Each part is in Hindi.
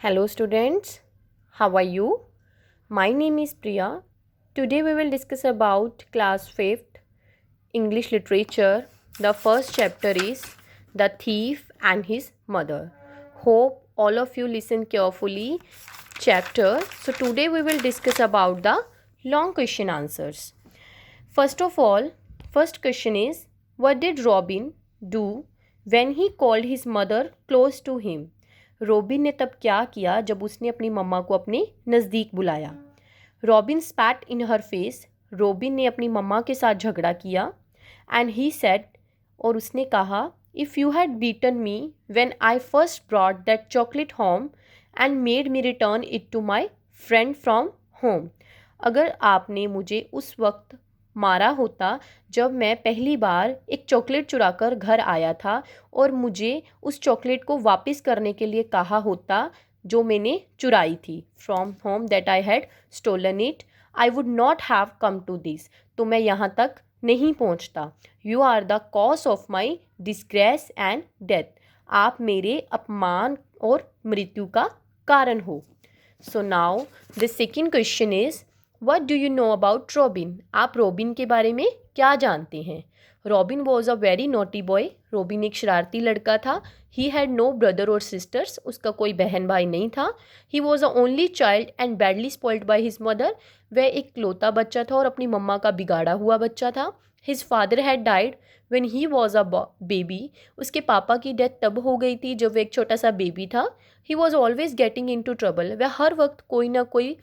Hello students, how are you? My name is Priya. Today we will discuss about class 5th English literature. The first chapter is The Thief and His Mother. Hope all of you listen carefully chapter. So today we will discuss about the long question answers. First of all, first question is what did Robin do when he called his mother close to him? Robin ने तब क्या किया जब उसने अपनी मम्मा को अपने नज़दीक बुलाया? रॉबिन स्पैट इन हर फेस. रॉबिन ने अपनी मम्मा के साथ झगड़ा किया. एंड ही सेड, और उसने कहा, if you had beaten me when I first brought that chocolate home and made me return it to my friend from home. अगर आपने मुझे उस वक्त मारा होता जब मैं पहली बार एक चॉकलेट चुराकर घर आया था और मुझे उस चॉकलेट को वापस करने के लिए कहा होता जो मैंने चुराई थी, from home that I had stolen it, I would not have come to this. तो मैं यहाँ तक नहीं पहुँचता. You are the cause of my disgrace and death. आप मेरे अपमान और मृत्यु का कारण हो. So now the second question is what do you know about Robin? आप रॉबिन के बारे में क्या जानते हैं? Robin was a very naughty boy. Robin एक शरारती लड़का था. ही हैड नो ब्रदर और सिस्टर्स. उसका कोई बहन भाई नहीं था. He was a only child and badly spoiled by his mother. वह एक लौता बच्चा था और अपनी मम्मा का बिगाड़ा हुआ बच्चा था. His father had died when he was a baby. उसके पापा की डेथ तब हो गई थी जब वह एक छोटा सा बेबी था. He was always getting into trouble. वह हर वक्त कोई ना कोई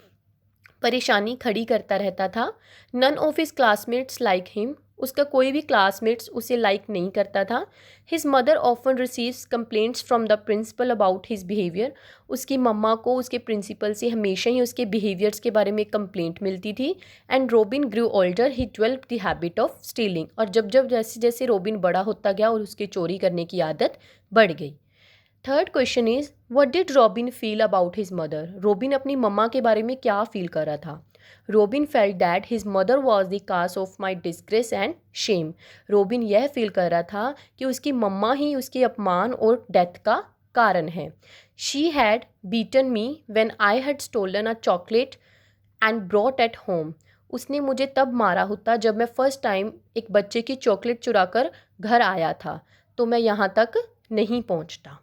परेशानी खड़ी करता रहता था. None of his classmates like him. उसका कोई भी क्लासमेट्स उसे लाइक नहीं करता था. His mother often receives complaints from the principal about his behaviour. उसकी मम्मा को उसके प्रिंसिपल से हमेशा ही उसके बिहेवियर्स के बारे में कंप्लेंट मिलती थी. And Robin grew older he developed the habit of stealing. और जब जब जैसे जैसे रॉबिन बड़ा होता गया और उसके चोरी करने की आदत बढ़ गई. Third question is what did robin feel about his mother? Robin अपनी मम्मा के बारे में क्या फील कर रहा था? Robin felt that his mother was the cause of my disgrace and Shem. Robin यह फील कर रहा था कि उसकी मम्मा ही उसके अपमान और डेथ का कारण है. She had beaten me when I had stolen a chocolate and brought at home. उसने मुझे तब मारा होता जब मैं फर्स्ट टाइम एक बच्चे की चॉकलेट चुराकर घर आया था. तो मैं यहाँ तक नहीं पहुँचता.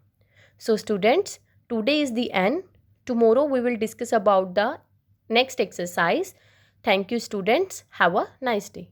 So students, today is the end. Tomorrow we will discuss about the next exercise. Thank you students. Have a nice day.